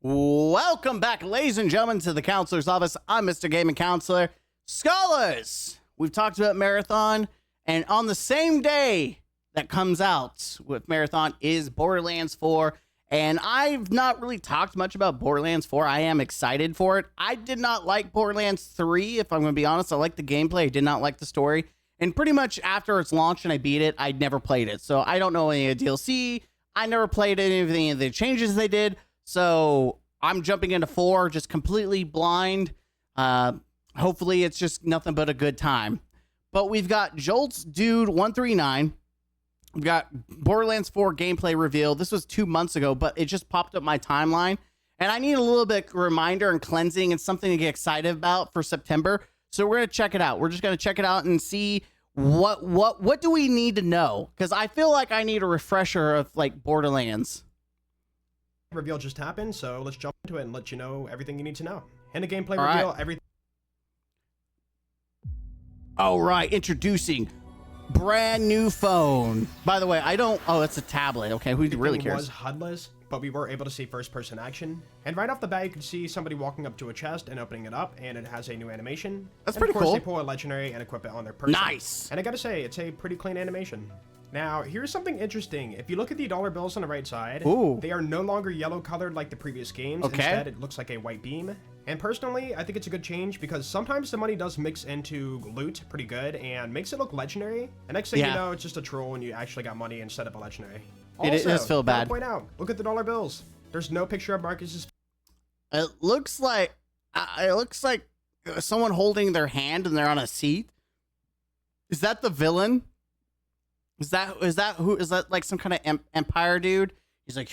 Welcome back, ladies and gentlemen, to the Counselor's Office. I'm Mr. Gaming Counselor. Scholars, we've talked about Marathon, and on the same day that comes out with Marathon is Borderlands 4, and I've not really talked much about Borderlands 4. I am excited for it. I did not like Borderlands 3, if I'm going to be honest. I liked the gameplay. I did not like the story, and pretty much after it's launched and I beat it, I never played it. So I don't know any of the DLC. I never played any of the changes they did. So I'm jumping into 4 just completely blind. Hopefully it's just nothing but a good time. But we've got Jolt's Dude 139. We've got Borderlands 4 gameplay reveal. This was 2 months ago, but it just popped up my timeline. And I need a little bit reminder and cleansing and something to get excited about for September. So we're going to check it out. We're just going to check it out and see what do we need to know? Because I feel like I need a refresher of like Borderlands. Reveal just happened, so let's jump into it and let you know everything you need to know. In the gameplay reveal, everything. All right, introducing brand new phone. By the way, I don't. Oh, that's a tablet. Okay, who really cares? It was HUDless, but we were able to see first-person action. And right off the bat, you can see somebody walking up to a chest and opening it up, and it has a new animation. That's pretty cool. Of course, they pull a legendary and equip it on their person. Nice. And I gotta say, it's a pretty clean animation. Now, here's something interesting. If you look at the dollar bills on the right side, they are no longer yellow colored like the previous games. Okay. Instead, it looks like a white beam. And personally, I think it's a good change because sometimes the money does mix into loot pretty good and makes it look legendary. And next thing you know, it's just a troll and you actually got money instead of a legendary. Also, it does feel bad. Point out, look at the dollar bills. There's no picture of Marcus's. It looks like someone holding their hand and they're on a seat. Is that the villain? Is that like some kind of Empire dude? He's like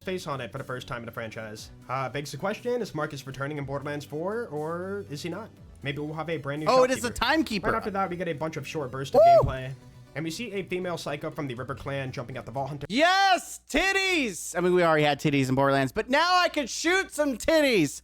face on it for the first time in the franchise. Begs the question, is Marcus returning in Borderlands 4 or is he not? Maybe we'll have a brand new it is the timekeeper. Right after that, we get a bunch of short bursts of gameplay. And we see a female psycho from the Ripper clan jumping at the Vault Hunter. Yes, titties! I mean, we already had titties in Borderlands, but now I can shoot some titties.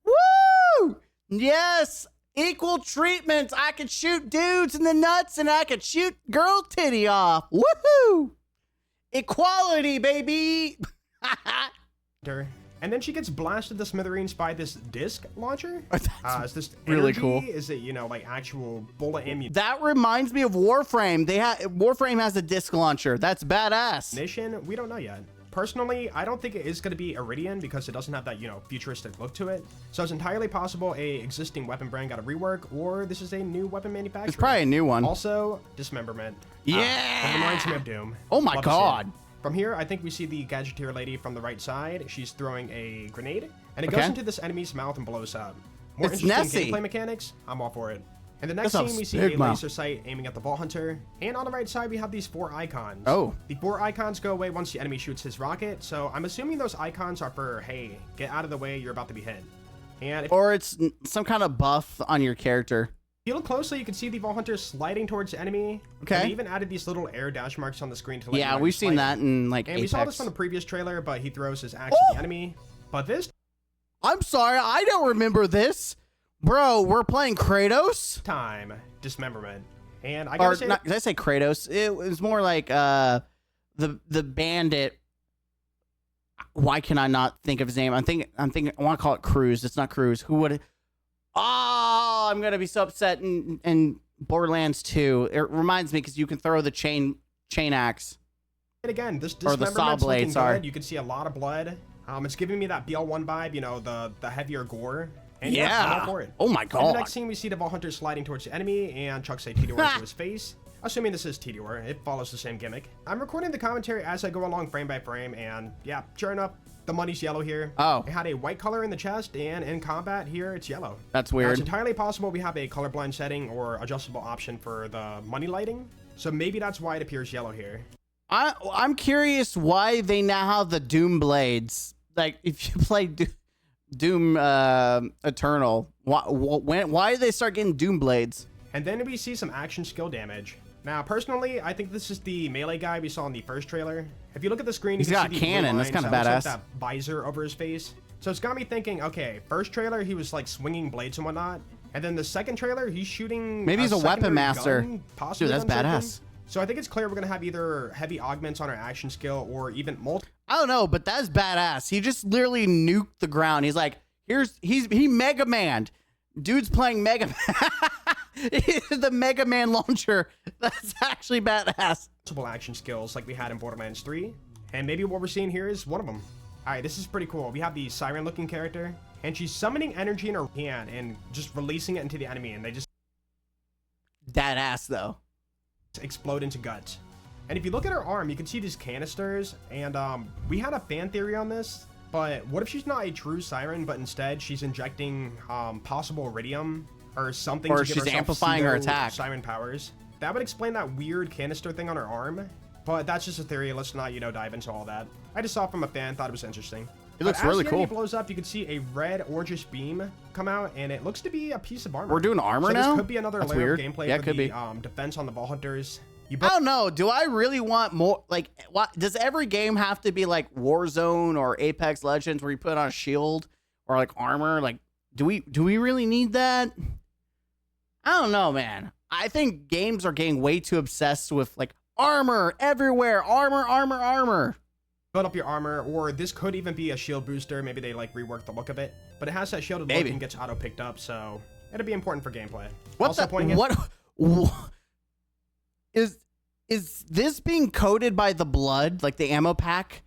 Woo! Yes! Equal treatment. I could shoot dudes in the nuts and I could shoot girl titty off. Woohoo! Equality, baby! And then she gets blasted to smithereens by this disc launcher. Is this really energy? Cool. Is it, like actual bullet ammunition? That reminds me of Warframe. Warframe has a disc launcher. That's badass. Mission? We don't know yet. Personally, I don't think it is going to be Iridian because it doesn't have that, futuristic look to it. So it's entirely possible a existing weapon brand got a rework, or this is a new weapon manufacturer. It's probably a new one. Also, dismemberment. Yeah! It reminds me of Doom. Oh my god. From here, I think we see the Gadgeteer lady from the right side. She's throwing a grenade, and it goes into this enemy's mouth and blows up. More interesting gameplay mechanics, I'm all for it. In the next scene, we see a laser sight aiming at the Vault Hunter, and on the right side, we have these 4 icons. The 4 icons go away once the enemy shoots his rocket, so I'm assuming those icons are for, hey, get out of the way, you're about to be hit. And or it's some kind of buff on your character. If you look closely, you can see the Vault Hunter sliding towards the enemy. Okay. And they even added these little air dash marks on the screen to let you know we've seen that in like And Apex. we saw this from the previous trailer, but he throws his axe at the enemy. But this... I'm sorry, I don't remember this. Bro, we're playing Kratos? Time. Dismemberment. And I gotta say... Did I say Kratos? It was more like the bandit. Why can I not think of his name? I'm thinking I want to call it Cruz. It's not Cruz. Who would... Oh, I'm gonna be so upset in Borderlands 2. It reminds me because you can throw the chain axe. And again, this or the saw blade. Sorry, you can see a lot of blood. It's giving me that BL1 vibe. The heavier gore. And yeah. I'm all for it. Oh my god. In the next scene, we see the Vault Hunter sliding towards the enemy and chucks a Tediore into his face. Assuming this is Tediore, it follows the same gimmick. I'm recording the commentary as I go along frame by frame, and yeah, sure enough, the money's yellow here. It had a white color in the chest, and in combat here, it's yellow. That's weird. Now, it's entirely possible we have a colorblind setting or adjustable option for the money lighting, so maybe that's why it appears yellow here. I'm curious why they now have the Doom blades. Like, if you play Doom Eternal, why did they start getting Doom blades? And then we see some action skill damage. Now, personally, I think this is the melee guy we saw in the first trailer. If you look at the screen, he's got a cannon. That's kind of badass. Like that visor over his face. So it's got me thinking, okay, first trailer, he was like swinging blades and whatnot. And then the second trailer, he's shooting. Maybe he's a weapon master. Gun, possibly. Dude, that's badass. So I think it's clear we're going to have either heavy augments on our action skill or even multiple. I don't know, but that's badass. He just literally nuked the ground. He's like, he Mega Man. Dude's playing Mega Man. The Mega Man launcher. That's actually badass. Multiple action skills like we had in Borderlands 3. And maybe what we're seeing here is one of them. All right, this is pretty cool. We have the siren looking character, and she's summoning energy in her hand and just releasing it into the enemy, and they just that ass though explode into guts. And if you look at her arm, you can see these canisters, and we had a fan theory on this, but what if she's not a true siren, but instead she's injecting possible iridium or something, or to give she's herself amplifying her attack siren powers? That would explain that weird canister thing on her arm. But that's just a theory. Let's not, dive into all that. I just saw it from a fan, thought it was interesting. It looks really cool. As the enemy blows up, you can see a red orangish beam come out, and it looks to be a piece of armor. We're doing armor now? This could be another layer of gameplay yeah, for the defense on the Vault Hunters. I don't know. Do I really want more? Like, what does every game have to be like Warzone or Apex Legends, where you put on a shield or like armor? Like, do we really need that? I don't know, man. I think games are getting way too obsessed with like armor everywhere. Armor. Build up your armor, or this could even be a shield booster. Maybe they like rework the look of it, but it has that shielded look and gets auto picked up, so it'll be important for gameplay. Is this being coded by the blood, like the ammo pack,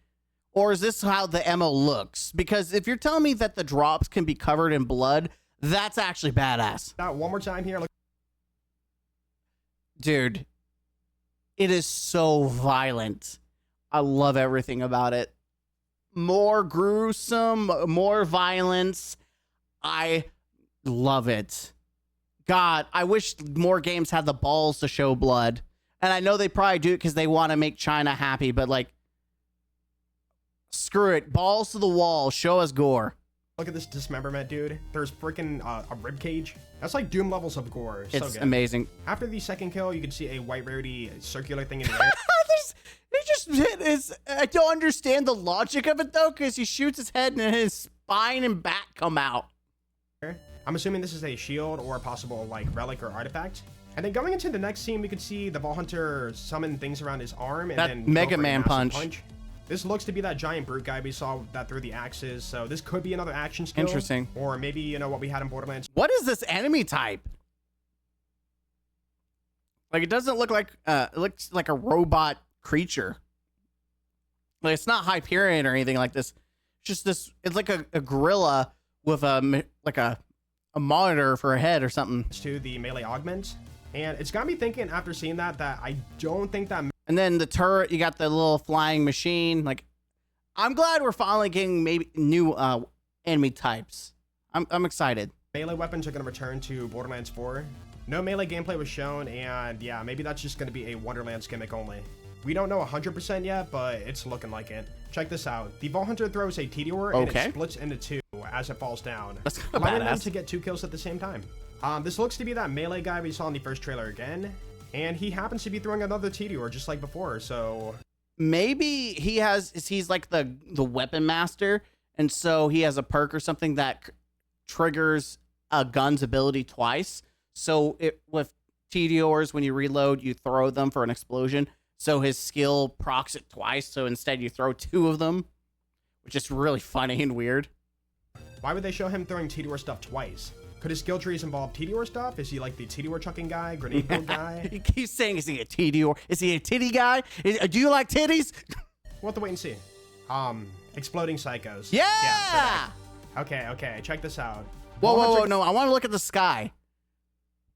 or is this how the ammo looks? Because if you're telling me that the drops can be covered in blood, that's actually badass. Now, one more time here. Dude, it is so violent. I love everything about it. More gruesome, more violence. I love it. God, I wish more games had the balls to show blood. And I know they probably do it because they want to make China happy, but like, screw it. Balls to the wall. Show us gore. Look at this dismemberment, dude. There's freaking a rib cage. That's like Doom levels of gore. It's so good. Amazing. After the second kill, you can see a white rarity circular thing in the air. I don't understand the logic of it though, because he shoots his head and his spine and back come out. I'm assuming this is a shield or a possible like relic or artifact. And then going into the next scene, we could see the Vault Hunter summon things around his arm and then Mega Man punch. This looks to be that giant brute guy we saw that threw the axes. So this could be another action skill. Interesting. Or maybe, what we had in Borderlands. What is this enemy type? Like, it doesn't look like, it looks like a robot creature. Like, it's not Hyperion or anything like this. It's just this, it's like a gorilla with a monitor for a head or something. To the melee augment. And it's got me thinking after seeing that I don't think that... And then the turret, you got the little flying machine. Like, I'm glad we're finally getting maybe new enemy types. I'm excited. Melee weapons are going to return to Borderlands 4. No melee gameplay was shown, and yeah, maybe that's just going to be a Wonderlands gimmick only. We don't know 100% yet, but it's looking like it. Check this out. The Vault Hunter throws a Meteor, and it splits into two as it falls down. That's kind of allowing them badass. to get 2 kills at the same time. This looks to be that melee guy we saw in the first trailer again, and he happens to be throwing another Meteor just like before, so... Maybe he's like the weapon master, and so he has a perk or something that triggers a gun's ability twice. So with Meteors, when you reload, you throw them for an explosion. So his skill procs it twice, so instead you throw 2 of them, which is really funny and weird. Why would they show him throwing Meteor stuff twice? Could his skill trees involve Meteor stuff? Is he like the Meteor chucking guy, grenade build guy? He keeps saying, is he a Meteor? Is he a titty guy? Do you like titties? We'll have to wait and see. Exploding psychos. Yeah! Okay, check this out. Whoa, no, I want to look at the sky.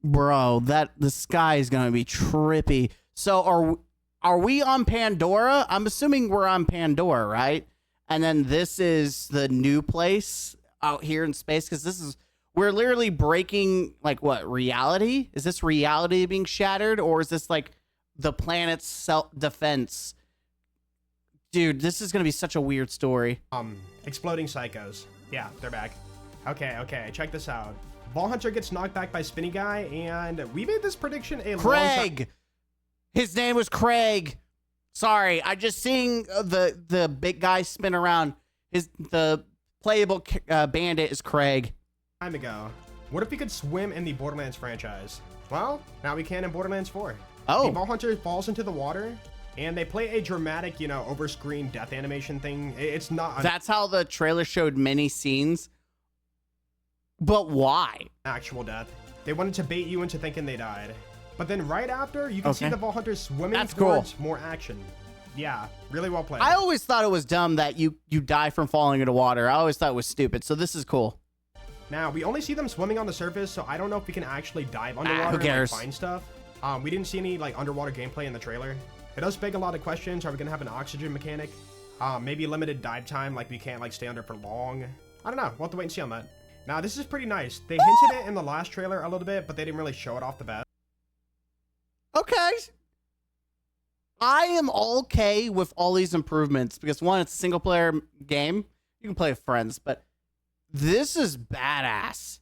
Bro, the sky is going to be trippy. So are we on Pandora? I'm assuming we're on Pandora, right? And then this is the new place out here in space, because we're literally breaking, like, what, reality? Is this reality being shattered, or is this like the planet's self-defense? Dude, this is gonna be such a weird story. Exploding psychos. Yeah, they're back. Okay, check this out. Vault Hunter gets knocked back by Spinny Guy, and we made this prediction a long time. Craig! His name was Craig. Sorry, I just seeing the big guy spin around. The playable bandit is Craig. Time ago. What if we could swim in the Borderlands franchise? Well, now we can in Borderlands 4. Oh. The Vault Hunter falls into the water, And they play a dramatic, you know, over-screen death animation thing. It's not... That's how the trailer showed many scenes. But why? Actual death. They wanted to bait you into thinking they died. But then right after, you can see the Vault Hunters swimming towards more action. Yeah, really well played. I always thought it was dumb that you die from falling into water. I always thought it was stupid, so this is cool. Now, we only see them swimming on the surface, so I don't know if we can actually dive underwater who cares? and find stuff. We didn't see any like underwater gameplay in the trailer. It does beg a lot of questions. Are we going to have an oxygen mechanic? Maybe limited dive time, like we can't like stay under for long. I don't know. We'll have to wait and see on that. Now, this is pretty nice. They hinted it in the last trailer a little bit, but they didn't really show it off the bat. Okay. I am okay with all these improvements because, one, it's a single-player game. You can play with friends, but this is badass.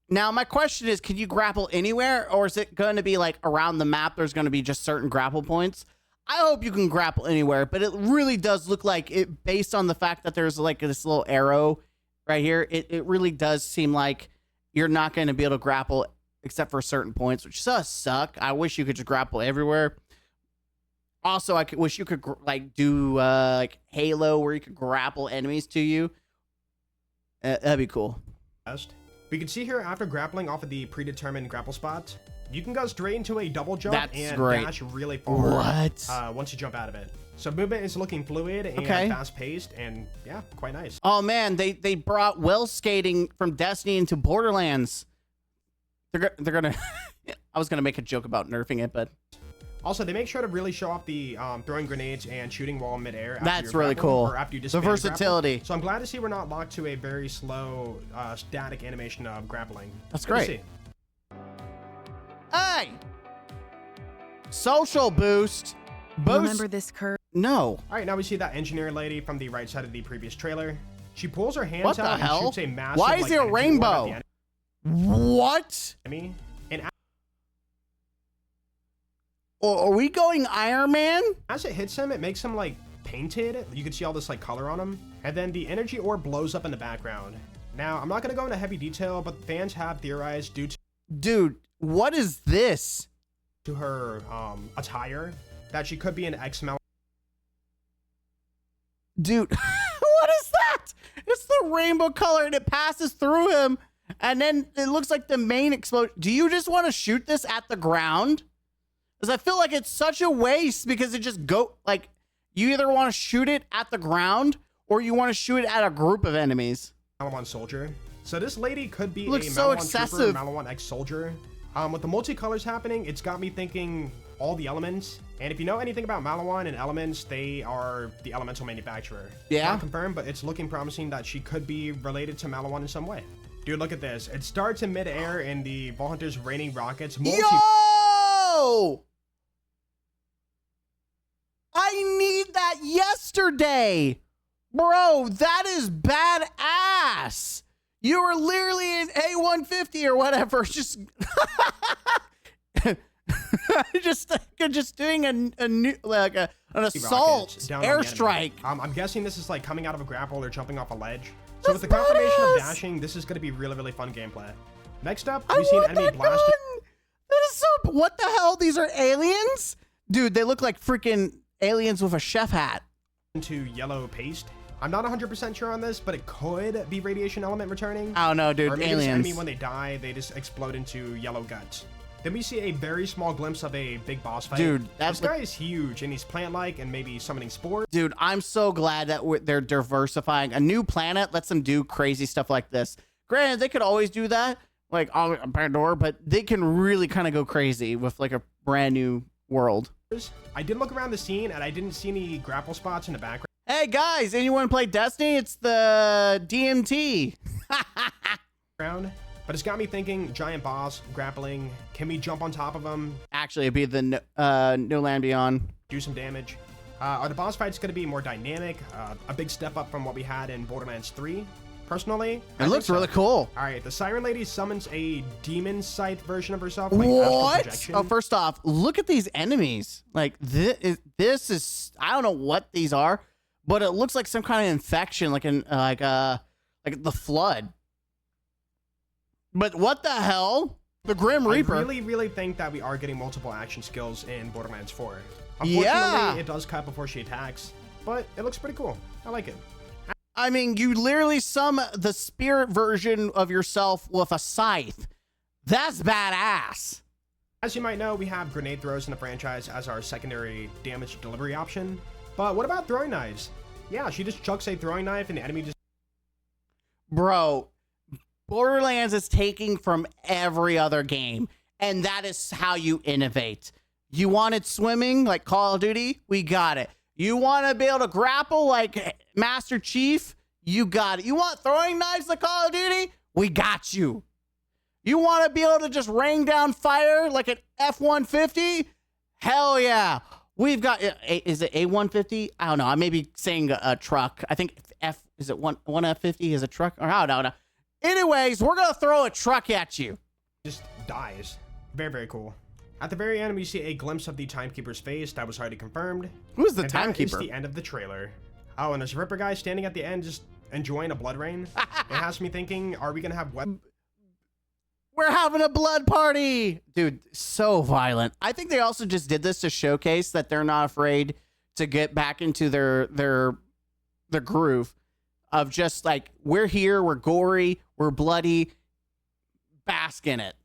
Now, my question is, can you grapple anywhere, or is it going to be like around the map there's going to be just certain grapple points? I hope you can grapple anywhere, but it really does look like it, based on the fact that there's like this little arrow right here, it really does seem like you're not going to be able to grapple except for certain points, which does suck. I wish you could just grapple everywhere. Also, I wish you could like do like Halo where you could grapple enemies to you. That'd be cool. We can see here after grappling off of the predetermined grapple spot, you can go straight into a double jump and dash really far. What? Once you jump out of it. So movement is looking fluid and fast-paced, and yeah, quite nice. Oh man, they brought well skating from Destiny into Borderlands. They're gonna. I was gonna make a joke about nerfing it, but also they make sure to really show off the throwing grenades and shooting while in midair. That's really cool. Or after you the versatility. Grapple. So I'm glad to see we're not locked to a very slow, static animation of grappling. That's great. Hey, social boost. Remember this curve? No. All right, now we see that engineer lady from the right side of the previous trailer. She pulls her hands what the out hell? and shoots a massive. Why is there a rainbow? What? And are we going Iron Man? as it hits him, it makes him like painted. You can see all this like color on him, and then the energy orb blows up in the background. Now, I'm not gonna go into heavy detail, but fans have theorized due to Dude, what is this? To her attire that she could be an X-Mel. Dude, what is that? It's the rainbow color and it passes through him. And then it looks like the main explosion. Do you just want to shoot this at the ground? Because I feel like it's such a waste because it just like, you either want to shoot it at the ground or you want to shoot it at a group of enemies. Malawan soldier. So this lady could be looks a so Malawan excessive. trooper, Malawan ex-soldier. With the multicolors happening, it's got me thinking all the elements. And if you know anything about Malawan and elements, they are the elemental manufacturer. Yeah. Not confirmed, but it's looking promising that she could be related to Malawan in some way. Dude, look at this. It starts in midair and the Vault Hunters raining rockets. Yo! I need that yesterday. Bro, that is badass. You were literally in A150 or whatever, just just doing a new like an assault airstrike. I'm guessing this is like coming out of a grapple or jumping off a ledge. So with the confirmation of dashing, this is going to be really fun gameplay. Next up, we see an enemy blasting. That is so. What the hell? These are aliens, dude. They look like freaking aliens with a chef hat. Into yellow paste. I'm not 100% sure on this, but it could be radiation element returning. I don't know, dude. Or maybe aliens. This enemy, when they die, they just explode into yellow guts. Then we see a very small glimpse of a big boss fight. Dude, this guy is huge, and he's plant-like and maybe summoning spores. Dude, I'm so glad that they're diversifying. A new planet lets them do crazy stuff like this. Granted, they could always do that, like on Pandora, but they can really kind of go crazy with like a brand new world. I did look around the scene, and I didn't see any grapple spots in the background. Hey guys, anyone play Destiny? It's the DMT. But it's got me thinking, giant boss, grappling, can we jump on top of them? Actually, it'd be the No Land Beyond. Do some damage. Are the boss fights going to be more dynamic? A big step up from what we had in Borderlands 3? Personally, it looks really cool. All right, the Siren Lady summons a demon sight version of herself. Like what? Oh, first off, look at these enemies. Like this is I don't know what these are, but it looks like some kind of infection, like the Flood. But what the hell? The Grim Reaper. I really think that we are getting multiple action skills in Borderlands 4. Unfortunately, it does cut before she attacks, but it looks pretty cool. I like it. I mean, you literally summon the spirit version of yourself with a scythe. That's badass. As you might know, we have grenade throws in the franchise as our secondary damage delivery option. But what about throwing knives? Yeah, she just chucks a throwing knife and the enemy just... Bro, Borderlands is taking from every other game, and that is how you innovate. You wanted swimming like Call of Duty? We got it. You want to be able to grapple like Master Chief? You got it. You want throwing knives like Call of Duty? We got you. You want to be able to just rain down fire like an F-150? Hell yeah. We've got, is it A-150? I don't know. I may be saying a truck. I think is it one F-50 is a truck? Or I don't know. Anyways, we're going to throw a truck at you. Just dies. Very, very cool. At the very end, we see a glimpse of the Timekeeper's face that was already confirmed. Who's the Timekeeper? That is the end of the trailer. Oh, and there's a Ripper guy standing at the end just enjoying a blood rain. It has me thinking, are we going to have weapons? We're having a blood party. Dude, so violent. I think they also just did this to showcase that they're not afraid to get back into their groove of just like, we're here, we're gory, we're bloody, bask in it.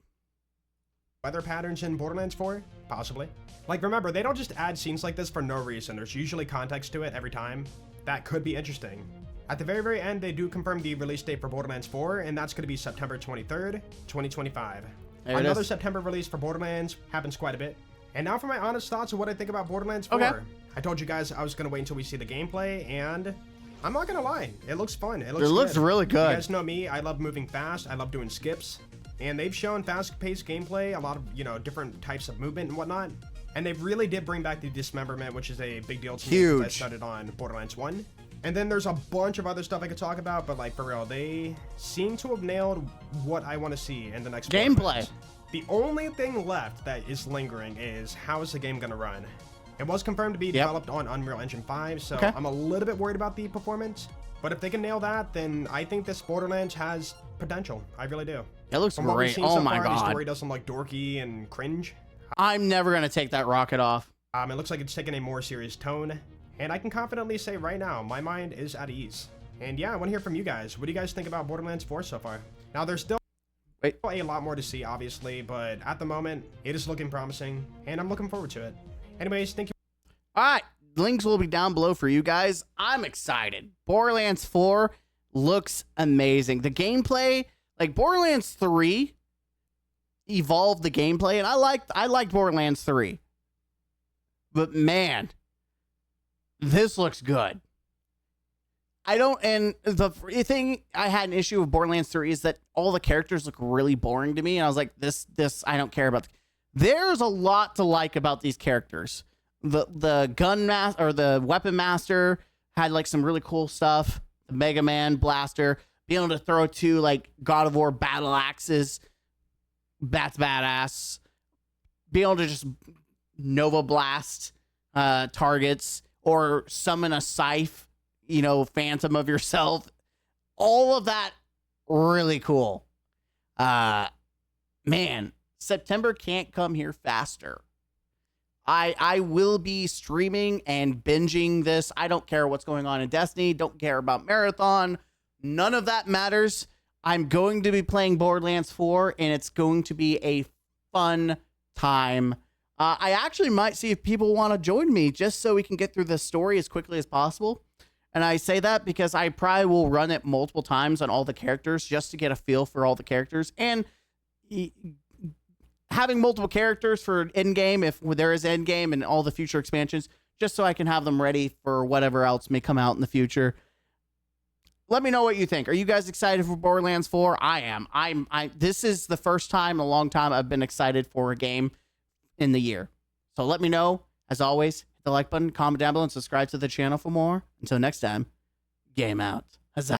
Weather patterns in Borderlands 4? Possibly. Like, remember, they don't just add scenes like this for no reason. There's usually context to it every time. That could be interesting. At the very, very end, they do confirm the release date for Borderlands 4, and that's going to be September 23rd, 2025. Another September release for Borderlands happens quite a bit. And now for my honest thoughts of what I think about Borderlands 4. Okay. I told you guys I was going to wait until we see the gameplay, and I'm not going to lie. It looks fun. It looks really good. You guys know me. I love moving fast. I love doing skips. And they've shown fast-paced gameplay, a lot of, different types of movement and whatnot. And they really did bring back the dismemberment, which is a big deal to me because I started on Borderlands 1. And then there's a bunch of other stuff I could talk about, but like for real, they seem to have nailed what I want to see in the next gameplay. The only thing left that is lingering is how is the game going to run? It was confirmed to be developed on Unreal Engine 5, so I'm a little bit worried about the performance. But if they can nail that, then I think this Borderlands has potential. I really do. It looks great. Oh my god. The story doesn't look dorky and cringe. I'm never going to take that rocket off. It looks like it's taking a more serious tone. And I can confidently say right now, my mind is at ease. And yeah, I want to hear from you guys. What do you guys think about Borderlands 4 so far? Now, there's still a lot more to see, obviously, but at the moment, it is looking promising, and I'm looking forward to it. Anyways, thank you. All right, links will be down below for you guys. I'm excited. Borderlands 4 looks amazing. The gameplay, like Borderlands 3 evolved the gameplay, and I liked Borderlands 3. But man, this looks good. And the thing I had an issue with Borderlands 3 is that all the characters look really boring to me. And I was like, this, I don't care about. There's a lot to like about these characters. The gun master or the weapon master had like some really cool stuff. The Mega Man blaster, being able to throw two like God of War battle axes. That's badass. Being able to just Nova Blast targets or summon a scythe. Phantom of yourself, all of that really cool. Man, September can't come here faster. I will be streaming and binging this. I don't care what's going on in Destiny. Don't care about Marathon. None of that matters. I'm going to be playing Borderlands 4, and it's going to be a fun time. I actually might see if people want to join me just so we can get through this story as quickly as possible. And I say that because I probably will run it multiple times on all the characters just to get a feel for all the characters. And having multiple characters for endgame, if there is endgame and all the future expansions, just so I can have them ready for whatever else may come out in the future. Let me know what you think. Are you guys excited for Borderlands 4? I am. This is the first time in a long time I've been excited for a game in the year. So let me know. As always, hit the like button, comment down below, and subscribe to the channel for more. Until next time, game out. Huzzah.